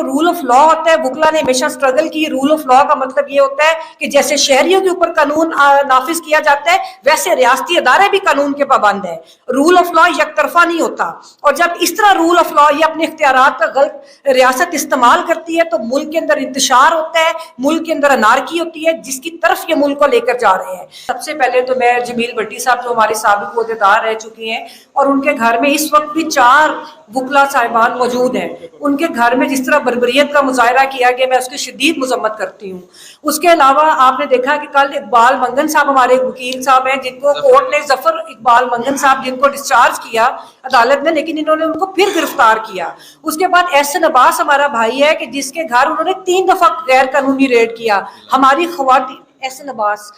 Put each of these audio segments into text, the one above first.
Role of law ہوتا ہے، وکلا نے ہمیشہ اسٹرگل کی. رول آف لا کا مطلب یہ ہوتا ہے کہ جیسے شہریوں کے اوپر قانون نافذ کیا جاتا ہے ویسے ریاستی ادارے بھی قانون کے پابند ہیں. رول آف لا یک طرفہ نہیں ہوتا، اور جب اس طرح رول آف لا یہ اپنے اختیارات کا غلط ریاست استعمال کرتی ہے تو ملک کے اندر انتشار ہوتا ہے، ملک کے اندر انارکی ہوتی ہے، جس کی طرف یہ ملک کو لے کر جا رہے ہیں. سب سے پہلے تو میں جمیل بھٹی صاحب جو ہمارے سابق عہدیدار رہ چکے ہیں اور ان کے گھر میں اس وقت بھی 4 وکلا صاحبان موجود ہیں، ان کے گھر میں جس طرح بربریت کا مظاہرہ کیا گیا میں اس کی شدید مذمت کرتی ہوں. اس کے علاوہ آپ نے دیکھا کہ کل اقبال منگن صاحب ہمارے وکیل صاحب ہیں جن کو کورٹ نے ظفر اقبال منگن صاحب جن کو ڈسچارج کیا عدالت نے، لیکن انہوں نے ان کو پھر گرفتار کیا. اس کے بعد احسن عباس ہمارا بھائی ہے کہ جس کے گھر انہوں نے 3 دفعہ غیر قانونی ریڈ کیا. ہماری خواتین احسن عباس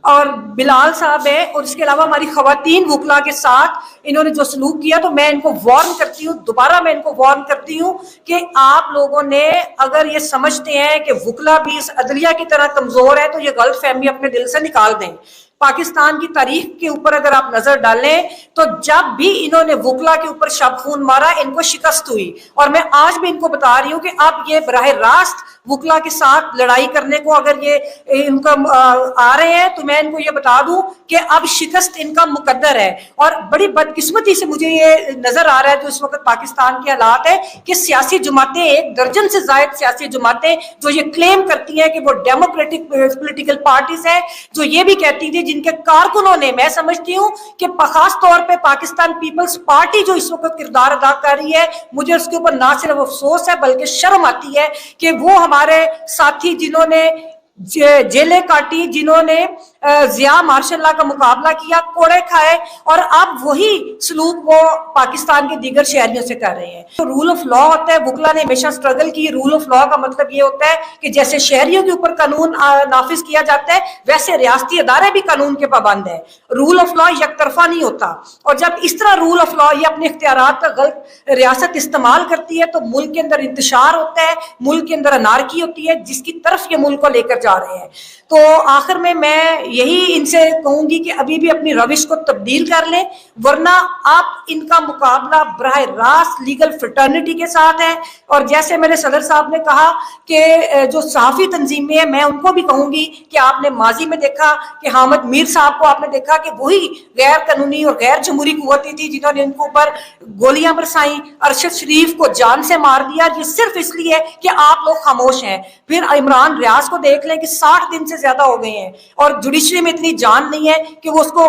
اور بلال صاحب ہے، اور اس کے علاوہ ہماری خواتین وکلا کے ساتھ انہوں نے جو سلوک کیا، تو میں ان کو وارن کرتی ہوں، دوبارہ میں ان کو وارن کرتی ہوں کہ آپ لوگوں نے اگر یہ سمجھتے ہیں کہ وکلا بھی اس عدلیہ کی طرح کمزور ہے تو یہ غلط فہمی اپنے دل سے نکال دیں. پاکستان کی تاریخ کے اوپر اگر آپ نظر ڈالیں تو جب بھی انہوں نے وکلا کے اوپر شب خون مارا ان کو شکست ہوئی، اور میں آج بھی ان کو بتا رہی ہوں کہ اب یہ براہ راست وکلا کے ساتھ لڑائی کرنے کو اگر یہ ان کا آ رہے ہیں تو میں ان کو یہ بتا دوں کہ اب شکست ان کا مقدر ہے. اور بڑی بدقسمتی سے مجھے یہ نظر آ رہا ہے جو اس وقت پاکستان کے حالات ہے کہ سیاسی جماعتیں 1 درجن سے زائد سیاسی جماعتیں جو یہ کلیم کرتی ہیں کہ وہ ڈیموکریٹک پولیٹیکل پارٹیز ہیں، جو یہ بھی کہتی تھی جن کے کارکنوں نے، میں سمجھتی ہوں کہ خاص طور پہ پاکستان پیپلز پارٹی جو اس وقت کردار ادا کر رہی ہے، مجھے اس کے اوپر نہ صرف افسوس ہے بلکہ شرم آتی ہے کہ وہ ہمارے ساتھی جنہوں نے جیلیں کاٹی، جنہوں نے ضیاء ماشاء اللہ کا مقابلہ کیا، کوڑے کھائے، اور اب وہی سلوک وہ پاکستان کے دیگر شہریوں سے کر رہے ہیں. رول آف لا ہوتا ہے، وکلا نے ہمیشہ اسٹرگل کی. رول آف لا کا مطلب یہ ہوتا ہے کہ جیسے شہریوں کے اوپر قانون نافذ کیا جاتا ہے ویسے ریاستی ادارے بھی قانون کے پابند ہیں. رول آف لا یک طرفہ نہیں ہوتا، اور جب اس طرح رول آف لا یہ اپنے اختیارات کا غلط ریاست استعمال کرتی ہے تو ملک کے اندر انتشار ہوتا ہے، ملک کے اندر انارکی ہوتی ہے، جس کی طرف یہ ملک کو لے کر جا رہے ہیں. تو آخر میں یہی ان سے کہوں گی کہ ابھی بھی اپنی روش کو تبدیل کر لیں، ورنہ آپ ان کا مقابلہ براہ راست لیگل فرٹرنیٹی کے ساتھ ہے. اور جیسے میرے صدر صاحب نے کہا کہ جو صحافی تنظیمیں ہیں، میں ان کو بھی کہوں گی کہ آپ نے ماضی میں دیکھا کہ حامد میر صاحب کو آپ نے دیکھا کہ وہی غیر قانونی اور غیر جمہوری قوتیں تھی جنہوں نے ان کے اوپر گولیاں برسائیں، ارشد شریف کو جان سے مار دیا، یہ صرف اس لیے کہ آپ لوگ خاموش ہیں. پھر عمران ریاض کو دیکھ لیں کہ 60 دن سے زیادہ ہو گئے ہیں اور جوڈیشری میں اتنی جان نہیں ہے کہ وہ اس کو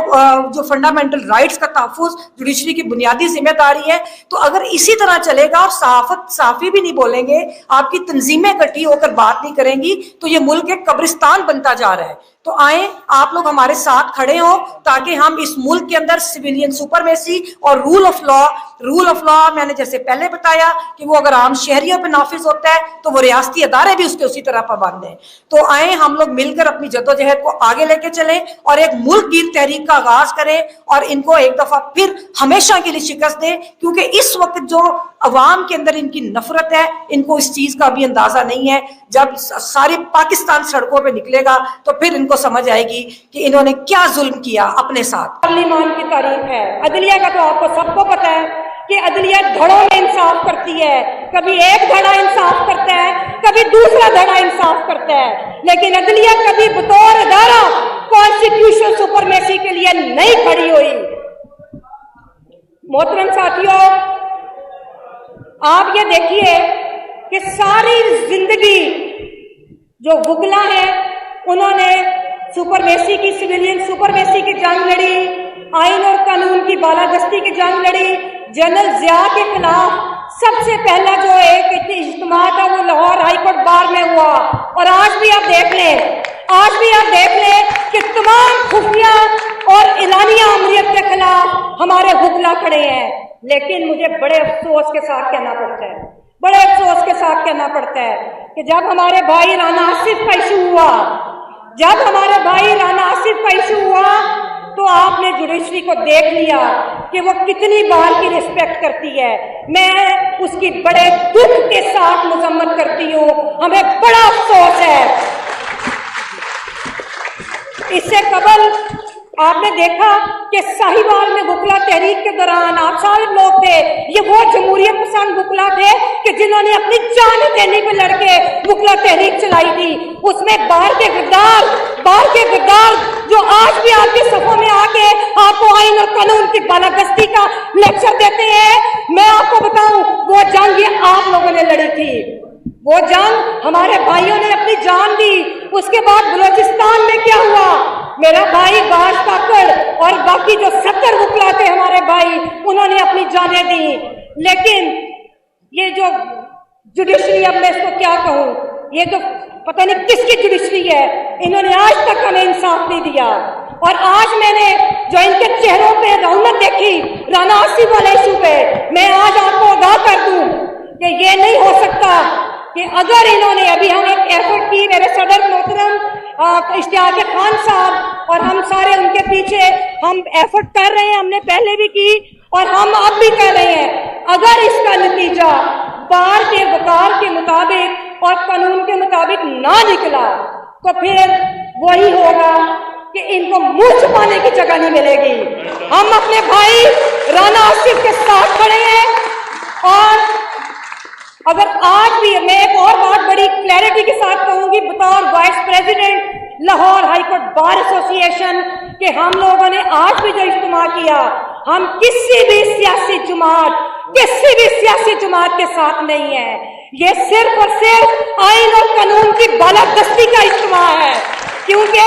جو فنڈامنٹل رائٹس کا تحفظ جوڈیشری کی بنیادی ذمہ داری ہے. تو اگر اسی طرح چلے گا اور صحافی بھی نہیں بولیں گے، آپ کی تنظیمیں اکٹھی ہو کر بات نہیں کریں گی، تو یہ ملک ایک قبرستان بنتا جا رہا ہے. تو آئیں آپ لوگ ہمارے ساتھ کھڑے ہوں تاکہ ہم اس ملک کے اندر سویلین سپرمیسی اور رول آف لا میں نے جیسے پہلے بتایا کہ وہ اگر عام شہریوں پہ نافذ ہوتا ہے تو وہ ریاستی ادارے بھی اس کے اسی طرح پابند ہیں. تو آئیں ہم لوگ مل کر اپنی جدوجہد کو آگے لے کے چلیں اور ایک ملک گیر تحریک کا آغاز کریں اور ان کو ایک دفعہ پھر ہمیشہ کے لیے شکست دیں، کیونکہ اس وقت جو عوام کے اندر ان کی نفرت ہے ان کو اس چیز کا بھی اندازہ نہیں ہے. جب سارے پاکستان سڑکوں پہ نکلے گا تو پھر ان کو سمجھ آئے گی کہ انہوں نے کیا ظلم کیا اپنے ساتھ. پارلیمان کی تاریخ ہے، عدلیہ کا تو آپ کو سب کو پتا ہے کہ عدلیہ دھڑوں میں انصاف کرتی ہے، کبھی ایک دھڑا انصاف کرتا ہے، کبھی دوسرا دھڑا انصاف کرتا ہے، لیکن عدلیہ کبھی بطور ادارہ کانسٹیٹیوشن سپرمیسی کے لیے نہیں کھڑی ہوئی. محترم ساتھیوں، آپ یہ دیکھیے کہ ساری زندگی جو وکلا ہیں انہوں نے سپرمیسی کی، سویلین سپرمیسی کی جنگ لڑی، آئین اور قانون کی بالادستی کی جنگ لڑی. جنرل ضیاء کے خلاف سب سے پہلا جو ایک اجتماع تھا وہ لاہور ہائی کورٹ بار میں ہوا، اور آج بھی آپ دیکھ لیں کہ تمام خفیہ اور اعلانیہ امریت کے خلاف ہمارے وکلا کھڑے ہیں. لیکن مجھے بڑے افسوس کے ساتھ کہنا پڑتا ہے کہ جب ہمارے بھائی رانا آصف کا ایشو ہوا تو آپ نے جوڈیشری کو دیکھ لیا کہ وہ کتنی بار کی رسپیکٹ کرتی ہے. میں اس کی بڑے دکھ کے ساتھ مذمت کرتی ہوں، ہمیں بڑا افسوس ہے. اس سے قبل आपने देखा कि साहिवाल में वकला तहरीक के दौरान आप सारे लोग थे, ये वो जमहूरियत पसंद वकला थे कि जिन्होंने अपनी जान देने पे लड़के वकला तहरीक चलाई थी। उसमें बाहर के गद्दार जो आज भी आपके सफों में आके आपको आइन और कानून की बालादस्ती का लेक्चर देते हैं। मैं आपको बताऊं, वो जंग ये आप लोगों ने लड़ी थी, वो जंग हमारे भाइयों ने अपनी जान दी। उसके बाद बलूचिस्तान में क्या हुआ, मेरा भाई बाज काकड़ और बाकी जो 70 वकला थे हमारे भाई, उन्होंने अपनी जानें दी। लेकिन ये जो जुडिशरी, अब मैं इसको क्या कहूं, ये तो पता नहीं किसकी जुडिशरी है, इन्होंने आज तक हमें इंसाफ नहीं दिया। और आज मैंने जो इनके चेहरों पे रौनक देखी राना आसिफ वाले इशू पे, मैं आज आपको आगाह कर दूं कि ये नहीं हो सकता कि अगर इन्होंने, अभी हम एक एफर्ट की, मेरे सदर मोहतरम इश्तियाक खान साहब और हम सारे उनके पीछे हम एफर्ट कर रहे हैं, हमने पहले भी की और हम अब भी कर रहे हैं। अगर इसका नतीजा बार के वकार के मुताबिक और कानून के मुताबिक ना निकला तो फिर वही होगा कि इनको मुंह छुपाने की जगह नहीं मिलेगी। हम अपने भाई राना आसिफ के साथ खड़े हैं। और अगर आज भी मैं एक और बात बड़ी क्लैरिटी के साथ कहूंगी, बतौर vice president Lahore high court bar association के, हम लोगों ने आज भी जो इज्तिमा किया, हम किसी भी सियासी जमात के साथ नहीं है। ये सिर्फ और सिर्फ आइन और कानून की बालादस्ती का इज्तिमा है, क्योंकि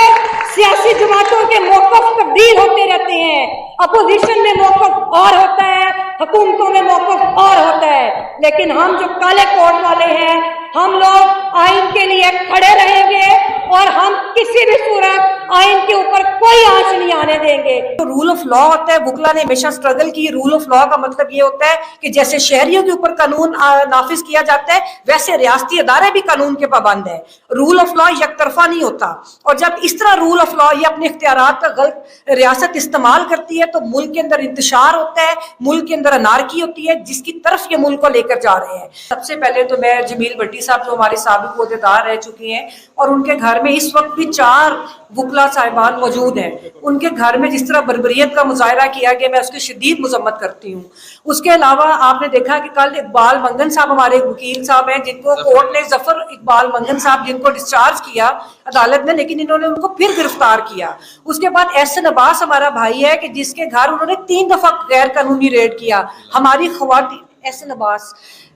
सियासी जमातों के मौक़िफ़ तब्दील होते रहते हैं। अपोजिशन में मौक़िफ़ और होता है, हुकूमतों में मौक़िफ़ और होता है, लेकिन हम जो काले कोट वाले हैं, हम लोग आइन के लिए खड़े रहेंगे और हम किसी भी सूरत आइन के ऊपर कोई आंच नहीं आने देंगे। तो रूल ऑफ लॉ होता है, वकला ने हमेशा स्ट्रगल की। रूल ऑफ लॉ का मतलब ये होता है कि जैसे शहरियों के ऊपर कानून नाफिज किया जाता है, वैसे रियासती अदारे भी कानून के पाबंद है। रूल ऑफ लॉ एक तरफा नहीं होता, और जब इस तरह रूल ऑफ लॉ ये अपने इख्तियारात का गलत रियासत इस्तेमाल करती है तो मुल्क के अंदर इंतशार होता है, मुल्क के अंदर अनारकी होती है, जिसकी तरफ ये मुल्क को लेकर जा रहे हैं। सबसे पहले तो मैं जमील भट्टी साहब जो हमारे साबिक ओहदेदार रह चुके हैं, और उनके घर में इस वक्त भी 4 वकला साहिबान मौजूद हैं, उनके घर में जिस तरह बर्बरियत का मुजाहरा किया गया, मैं उसकी शदीद मजम्मत करती हूँ। उसके अलावा आपने देखा कि कल इकबाल मंगन साहब, हमारे वकील साहब हैं, जिनको कोर्ट ने जफर इकबाल मंगन साहब जिनको डिस्चार्ज किया अदालत ने, लेकिन इन्होंने उनको फिर गिरफ्तार किया। उसके बाद एहसन अब्बास हमारा भाई है कि जिसके घर उन्होंने 3 दफा गैर कानूनी रेड किया, हमारी खवातीन, एहसन अब्बास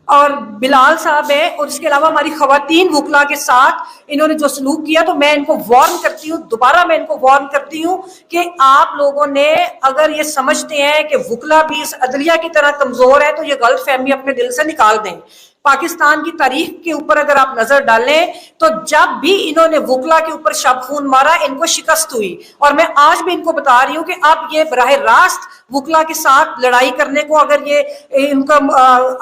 और बिलाल साहब है, और इसके अलावा हमारी खवातीन वकला के साथ इन्होंने जो सलूक किया, तो मैं इनको वार्न करती हूँ, दोबारा मैं इनको वार्न करती हूँ कि आप लोगों ने अगर ये समझते हैं कि वकला भी इस अदलिया की तरह कमजोर है, तो ये गलत फहमी अपने दिल से निकाल दें। पाकिस्तान की तारीख के ऊपर अगर आप नजर डालें तो जब भी इन्होंने वकला के ऊपर शब खून मारा, इनको शिकस्त हुई। और मैं आज भी इनको बता रही हूँ कि अब ये बराह रास्त वकला के साथ लड़ाई करने को अगर ये इनका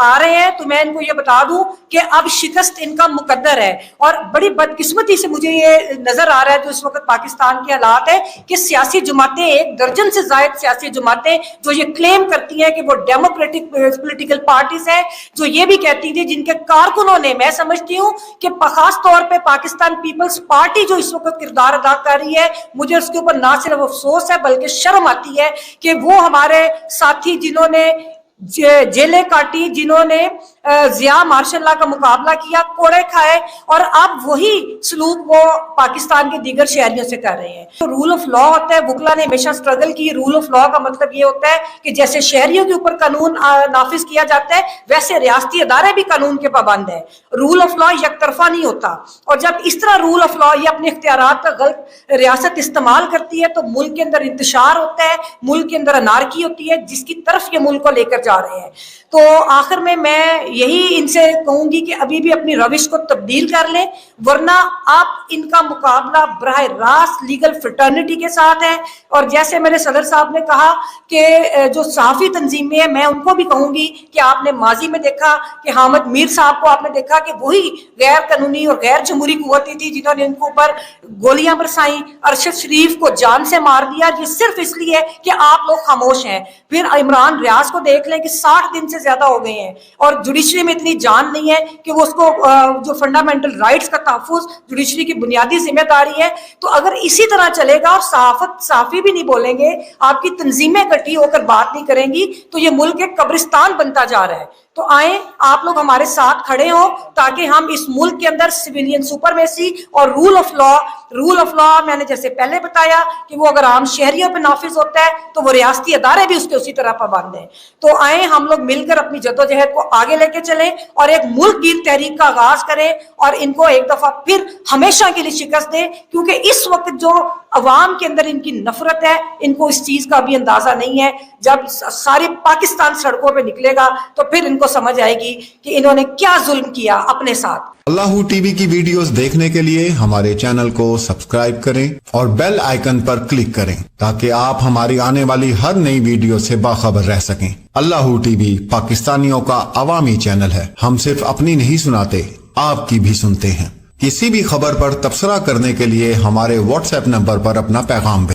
आ रहे हैं, तो मैं इनको ये बता दूं कि अब शिकस्त इनका मुकद्दर है। और बड़ी बदकिस्मती से मुझे ये नजर आ रहा है जो इस वक्त पाकिस्तान के हालात है कि सियासी जमातें, 1 दर्जन से ज्यादा सियासी जमातें जो ये क्लेम करती हैं कि वो डेमोक्रेटिक पॉलिटिकल पार्टीज है, जो ये भी कहती थी, जिनके कारकुनों ने, मैं समझती हूँ कि खास तौर पे पाकिस्तान पीपल्स पार्टी जो इस वक्त किरदार अदा कर रही है, मुझे उसके ऊपर ना सिर्फ अफसोस है बल्कि शर्म आती है कि वो हमारे साथी जिन्होंने जेलें काटी, जिन्होंने जिया मार्शल्लाह का मुकाबला किया, कोड़े खाए, और अब वही सलूक वो पाकिस्तान के दीगर शहरियों से कर रहे हैं। तो रूल ऑफ लॉ होता है, वकला ने हमेशा स्ट्रगल की। रूल ऑफ लॉ का मतलब ये होता है कि जैसे शहरियों के ऊपर कानून नाफिज किया जाता है, वैसे रियासती अदारे भी कानून के पाबंद है। रूल ऑफ लॉ एक तरफा नहीं होता, और जब इस तरह रूल ऑफ लॉ ये अपने इख्तियारात का गलत रियासत इस्तेमाल करती है तो मुल्क के अंदर इंतशार होता है, मुल्क के अंदर अनारकी होती है, जिसकी तरफ ये मुल्क को लेकर जा रहे हैं। तो आखिर में मैं यही इनसे कहूंगी कि अभी भी अपनी रविश को तब्दील कर लें, वरना आप इनका मुकाबला बराह रास्त लीगल फ्रेटर्निटी के साथ है। और जैसे मेरे सदर साहब ने कहा कि जो सहाफ़ी तंजीमें हैं, मैं उनको भी कहूंगी कि आपने माजी में देखा कि हामिद मीर साहब को आपने देखा कि वही गैर कानूनी और गैर जमहूरी कुव्वतें थी जिन्होंने उनके ऊपर गोलियां बरसाई, अरशद शरीफ को जान से मार दिया, ये सिर्फ इसलिए कि आप लोग खामोश हैं। फिर इमरान रियाज को देख लें कि 60 दिन से ज्यादा हो गए हैं, और जुडिशरी जुडिशरी में इतनी जान नहीं है कि वो उसको जो फंडामेंटल राइट्स का तहफ़्फ़ुज़ जुडिशरी की बुनियादी जिम्मेदारी है। तो अगर इसी तरह चलेगा और साफ़ी भी नहीं बोलेंगे, आपकी तंजीमें इकट्ठी होकर बात नहीं करेंगी, तो ये मुल्क एक कब्रिस्तान बनता जा रहा है। तो आए आप लोग हमारे साथ खड़े हो ताकि हम इस मुल्क के अंदर सिविलियन सुपरमेसी और रूल ऑफ लॉ मैंने जैसे पहले बताया कि वो अगर आम शहरियों पे नाफिज होता है तो वो रियासती अदारे भी उसके उसी तरह पाबंद हैं। तो आए हम लोग मिलकर अपनी जद्दोजहद को आगे लेके चलें और एक मुल्क गिर तहरीक का आगाज करें और इनको एक दफा फिर हमेशा के लिए शिकस्त दें, क्योंकि इस वक्त जो अवाम के अंदर इनकी नफरत है, इनको इस चीज का भी अंदाजा नहीं है। जब सारे पाकिस्तान सड़कों पे निकलेगा तो फिर इनको समझ आएगी कि इन्होंने क्या जुल्म किया अपने साथ। अल्लाह टीवी की वीडियोस देखने के लिए हमारे चैनल को सब्सक्राइब करें और बेल आइकन पर क्लिक करें ताकि आप हमारी आने वाली हर नई वीडियो से बाखबर रह सकें। अल्लाह टीवी पाकिस्तानियों का अवामी चैनल है। हम सिर्फ अपनी नहीं सुनाते, आपकी भी सुनते हैं। किसी भी खबर पर तबसरा करने के लिए हमारे व्हाट्सएप नंबर पर अपना पैगाम भेजें।